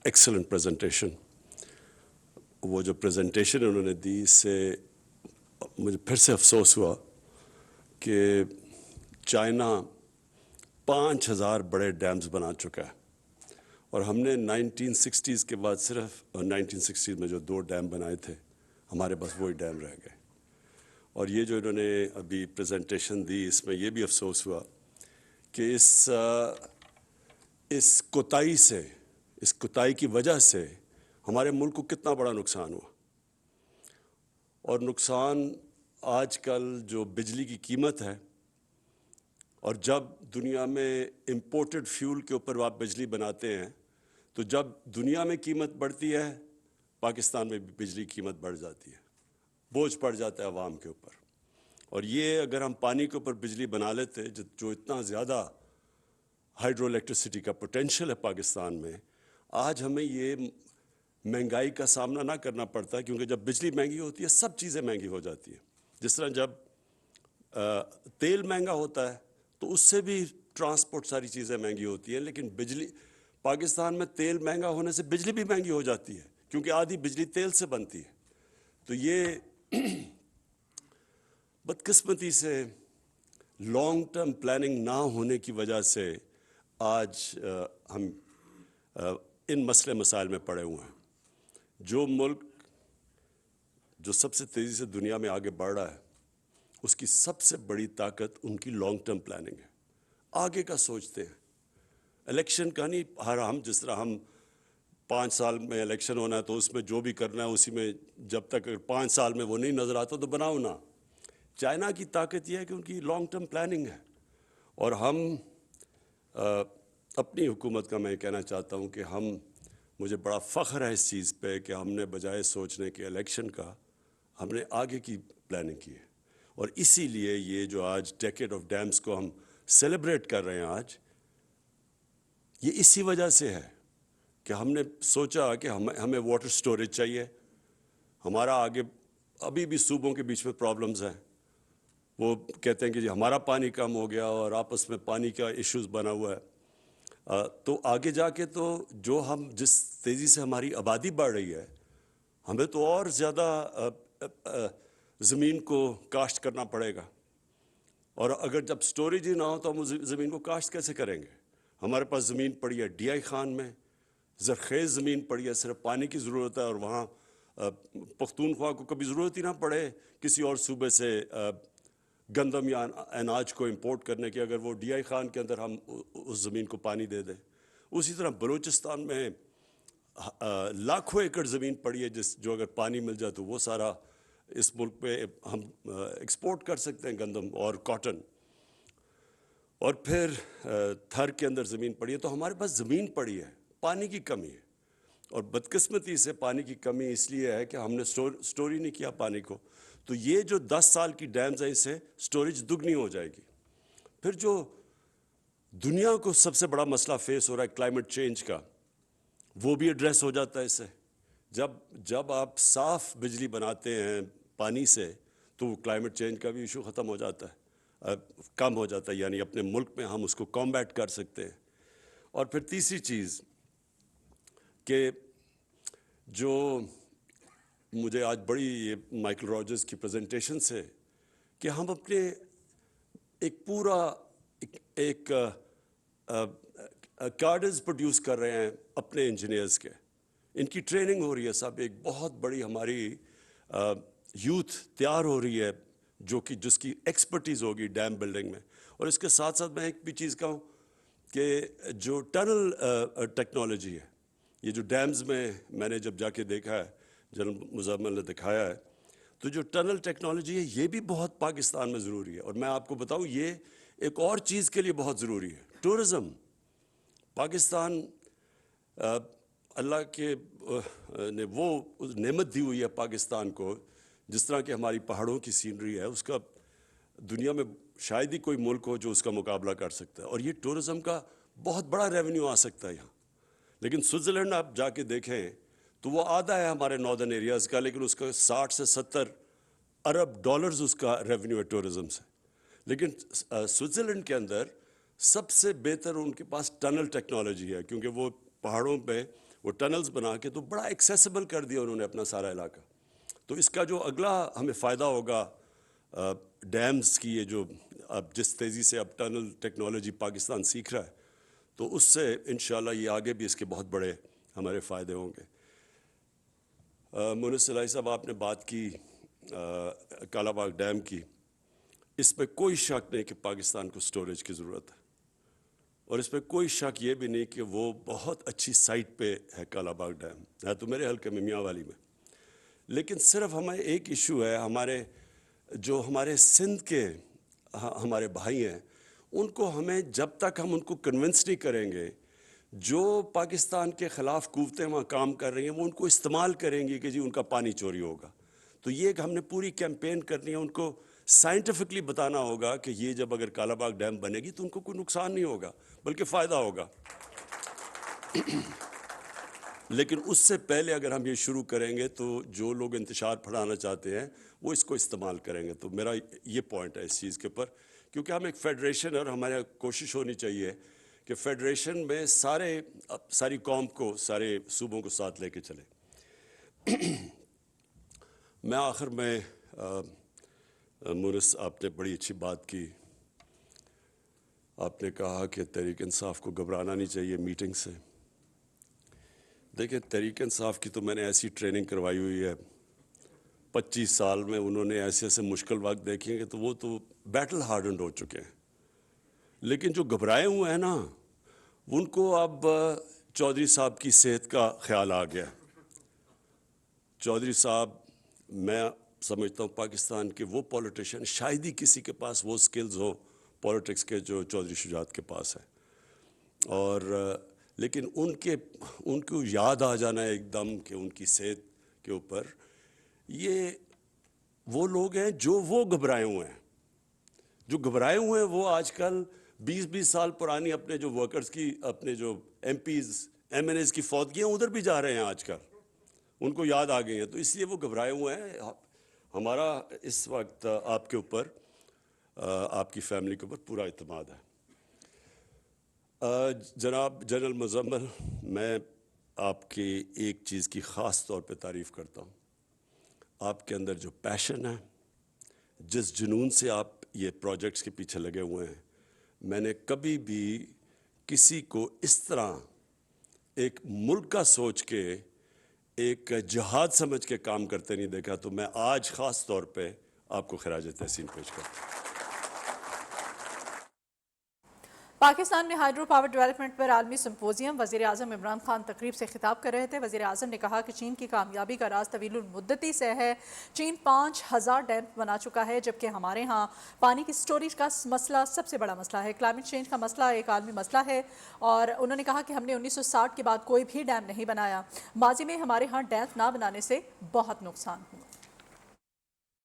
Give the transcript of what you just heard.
Excellent presentation. وہ جو presentation انہوں نے دی اس سے مجھے پھر سے افسوس ہوا کہ چائنا 5,000 بڑے ڈیمز بنا چکا ہے اور ہم نے 1960s کے بعد صرف 1960s میں جو 2 ڈیم بنائے تھے ہمارے پاس وہی ڈیم رہ گئے. اور یہ جو انہوں نے ابھی پریزنٹیشن دی اس میں یہ بھی افسوس ہوا کہ اس کوتاہی سے، اس کوتاہی کی وجہ سے ہمارے ملک کو کتنا بڑا نقصان ہوا. اور نقصان آج کل جو بجلی کی قیمت ہے، اور جب دنیا میں امپورٹڈ فیول کے اوپر آپ بجلی بناتے ہیں تو جب دنیا میں قیمت بڑھتی ہے پاکستان میں بھی بجلی کی قیمت بڑھ جاتی ہے، بوجھ پڑ جاتا ہے عوام کے اوپر. اور یہ اگر ہم پانی کے اوپر بجلی بنا لیتے جو اتنا زیادہ ہائیڈرو الیکٹریسٹی کا پوٹینشیل ہے پاکستان میں، آج ہمیں یہ مہنگائی کا سامنا نہ کرنا پڑتا، کیونکہ جب بجلی مہنگی ہوتی ہے سب چیزیں مہنگی ہو جاتی ہیں. جس طرح جب تیل مہنگا ہوتا ہے تو اس سے بھی ٹرانسپورٹ ساری چیزیں مہنگی ہوتی ہیں، لیکن بجلی پاکستان میں تیل مہنگا ہونے سے بجلی بھی مہنگی ہو جاتی ہے کیونکہ آدھی بجلی تیل سے بنتی ہے. تو یہ بدقسمتی سے لانگ ٹرم پلاننگ نہ ہونے کی وجہ سے آج ہم ان مسئلے مسائل میں پڑے ہوئے ہیں. جو ملک جو سب سے تیزی سے دنیا میں آگے بڑھ رہا ہے اس کی سب سے بڑی طاقت ان کی لانگ ٹرم پلاننگ ہے. آگے کا سوچتے ہیں، الیکشن کا نہیں. ہم جس طرح ہم 5 سال میں الیکشن ہونا ہے تو اس میں جو بھی کرنا ہے اسی میں، جب تک 5 سال میں وہ نہیں نظر آتا تو بناؤ نا. چائنا کی طاقت یہ ہے کہ ان کی لانگ ٹرم پلاننگ ہے. اور ہم اپنی حکومت کا میں کہنا چاہتا ہوں کہ مجھے بڑا فخر ہے اس چیز پہ کہ ہم نے بجائے سوچنے کے الیکشن کا ہم نے آگے کی پلاننگ کی ہے. اور اسی لیے یہ جو آج ڈیکیڈ آف ڈیمز کو ہم سیلیبریٹ کر رہے ہیں آج، یہ اسی وجہ سے ہے کہ ہم نے سوچا کہ ہمیں واٹر سٹوریج چاہیے. ہمارا آگے ابھی بھی صوبوں کے بیچ میں پرابلمز ہیں. وہ کہتے ہیں کہ جی ہمارا پانی کم ہو گیا اور آپس میں پانی کا ایشوز بنا ہوا ہے. تو آگے جا کے تو جو جس تیزی سے ہماری آبادی بڑھ رہی ہے ہمیں تو اور زیادہ زمین کو کاشت کرنا پڑے گا. اور اگر جب سٹوریج ہی نہ ہو تو ہم زمین کو کاشت کیسے کریں گے؟ ہمارے پاس زمین پڑی ہے ڈی آئی خان میں، زرخیز زمین پڑی ہے، صرف پانی کی ضرورت ہے. اور وہاں پختونخوا کو کبھی ضرورت ہی نہ پڑے کسی اور صوبے سے گندم یا اناج کو امپورٹ کرنے کی، اگر وہ ڈی آئی خان کے اندر ہم اس زمین کو پانی دے دیں. اسی طرح بلوچستان میں لاکھوں ایکڑ زمین پڑی ہے جو اگر پانی مل جائے تو وہ سارا اس ملک پہ ہم ایکسپورٹ کر سکتے ہیں گندم اور کاٹن. اور پھر تھر کے اندر زمین پڑی ہے. تو ہمارے پاس زمین پڑی ہے، پانی کی کمی ہے. اور بدقسمتی سے پانی کی کمی اس لیے ہے کہ ہم نے سٹور ہی نہیں کیا پانی کو. تو یہ جو 10 سال کی ڈیمز ہیں اس سے سٹوریج دگنی ہو جائے گی. پھر جو دنیا کو سب سے بڑا مسئلہ فیس ہو رہا ہے کلائمیٹ چینج کا، وہ بھی ایڈریس ہو جاتا ہے اس سے. جب آپ صاف بجلی بناتے ہیں پانی سے تو کلائمیٹ چینج کا بھی ایشو ختم ہو جاتا ہے، کم ہو جاتا ہے. یعنی اپنے ملک میں ہم اس کو کمبیٹ کر سکتے ہیں. اور پھر تیسری چیز کہ جو مجھے آج بڑی مائیکل راجرز کی پریزنٹیشن سے کہ ہم اپنے ایک پورا ایک کارڈز پروڈیوس کر رہے ہیں اپنے انجینئرز کے. ان کی ٹریننگ ہو رہی ہے سب. ایک بہت بڑی ہماری یوتھ تیار ہو رہی ہے جس کی ایکسپرٹیز ہوگی ڈیم بلڈنگ میں. اور اس کے ساتھ ساتھ میں ایک بھی چیز کہوں کہ جو ٹنل ٹیکنالوجی ہے، یہ جو ڈیمز میں نے جب جا کے دیکھا ہے، جنرل مزمل نے دکھایا ہے، تو جو ٹنل ٹیکنالوجی ہے یہ بھی بہت پاکستان میں ضروری ہے. اور میں آپ کو بتاؤں یہ ایک اور چیز کے لیے بہت ضروری ہے، ٹورزم. پاکستان اللہ کے نے وہ نعمت دی ہوئی ہے پاکستان کو، جس طرح کہ ہماری پہاڑوں کی سینری ہے، اس کا دنیا میں شاید ہی کوئی ملک ہو جو اس کا مقابلہ کر سکتا ہے. اور یہ ٹورزم کا بہت بڑا ریونیو آ سکتا ہے یہاں. لیکن سوئٹزرلینڈ آپ جا کے دیکھیں تو وہ آدھا ہے ہمارے ناردرن ایریاز کا، لیکن اس کا 60 سے 70 ارب ڈالرز اس کا ریونیو ہے ٹورزم سے. لیکن سوئٹزرلینڈ کے اندر سب سے بہتر ان کے پاس ٹنل ٹیکنالوجی ہے، کیونکہ وہ پہاڑوں پہ وہ ٹنلز بنا کے تو بڑا ایکسیسیبل کر دیا انہوں نے اپنا سارا علاقہ. تو اس کا جو اگلا ہمیں فائدہ ہوگا ڈیمز کی، یہ جو اب جس تیزی سے اب ٹنل ٹیکنالوجی پاکستان سیکھ رہا ہے، تو اس سے انشاءاللہ یہ آگے بھی اس کے بہت بڑے ہمارے فائدے ہوں گے. مونس الہی صاحب، آپ نے بات کی کالا باغ ڈیم کی. اس پہ کوئی شک نہیں کہ پاکستان کو سٹوریج کی ضرورت ہے، اور اس پہ کوئی شک یہ بھی نہیں کہ وہ بہت اچھی سائٹ پہ ہے کالا باغ ڈیم. ہے تو میرے حلقے میں میاں والی میں، لیکن صرف ہمیں ایک ایشو ہے. ہمارے سندھ کے ہمارے بھائی ہیں، ان کو ہمیں جب تک ہم ان کو کنونس نہیں کریں گے، جو پاکستان کے خلاف قوتیں وہاں کام کر رہی ہیں وہ ان کو استعمال کریں گی کہ جی ان کا پانی چوری ہوگا. تو یہ کہ ہم نے پوری کیمپین کرنی ہے، ان کو سائنٹیفکلی بتانا ہوگا کہ یہ جب اگر کالا باغ ڈیم بنے گی تو ان کو کوئی نقصان نہیں ہوگا بلکہ فائدہ ہوگا. لیکن اس سے پہلے اگر ہم یہ شروع کریں گے تو جو لوگ انتشار پھیلانا چاہتے ہیں وہ اس کو استعمال کریں گے. تو میرا یہ پوائنٹ ہے اس چیز کے اوپر، کیونکہ ہم ایک فیڈریشن ہے اور ہمارے کوشش ہونی چاہیے کہ فیڈریشن میں ساری قوم کو، سارے صوبوں کو ساتھ لے کے چلیں. میں آخر میں مونس، آپ نے بڑی اچھی بات کی. آپ نے کہا کہ تحریک انصاف کو گھبرانا نہیں چاہیے میٹنگ سے. دیکھیں، تحریک انصاف کی تو میں نے ایسی ٹریننگ کروائی ہوئی ہے 25 سال میں. انہوں نے ایسے مشکل وقت دیکھیں گے تو وہ تو بیٹل ہارڈنڈ ہو چکے ہیں. لیکن جو گھبرائے ہوئے ہیں نا، ان کو اب چودھری صاحب کی صحت کا خیال آ گیا. چودھری صاحب، میں سمجھتا ہوں پاکستان کے وہ پولیٹیشین، شاید ہی کسی کے پاس وہ سکلز ہو پولیٹکس کے جو چودھری شجاعت کے پاس ہے. اور لیکن ان کو یاد آ جانا ہے ایک دم کہ ان کی صحت کے اوپر، یہ وہ لوگ ہیں جو وہ گھبرائے ہوئے ہیں. جو گھبرائے ہوئے ہیں وہ آج کل 20 سال پرانی اپنے جو ورکرز کی، اپنے جو MPs MNAs کی فوتگیاں ادھر بھی جا رہے ہیں آج کل. ان کو یاد آ گئی ہیں، تو اس لیے وہ گھبرائے ہوئے ہیں. ہمارا اس وقت آپ کے اوپر، آپ کی فیملی کے اوپر پورا اعتماد ہے. جناب جنرل مزمل، میں آپ کی ایک چیز کی خاص طور پہ تعریف کرتا ہوں. آپ کے اندر جو پیشن ہے، جس جنون سے آپ یہ پروجیکٹس کے پیچھے لگے ہوئے ہیں، میں نے کبھی بھی کسی کو اس طرح ایک ملک کا سوچ کے، ایک جہاد سمجھ کے کام کرتے نہیں دیکھا. تو میں آج خاص طور پہ آپ کو خراج تحسین پیش کرتا ہوں. پاکستان میں ہائیڈرو پاور ڈیولپمنٹ پر عالمی سمپوزیم. وزیر اعظم عمران خان تقریب سے خطاب کر رہے تھے. وزیر اعظم نے کہا کہ چین کی کامیابی کا راز طویل المدتی سے ہے. چین 5000 ڈیم بنا چکا ہے، جبکہ ہمارے ہاں پانی کی سٹوریج کا مسئلہ سب سے بڑا مسئلہ ہے. کلائمیٹ چینج کا مسئلہ ایک عالمی مسئلہ ہے، اور انہوں نے کہا کہ ہم نے 1960 کے بعد کوئی بھی ڈیم نہیں بنایا. ماضی میں ہمارے ہاں ڈیم نہ بنانے سے بہت نقصان ہوا.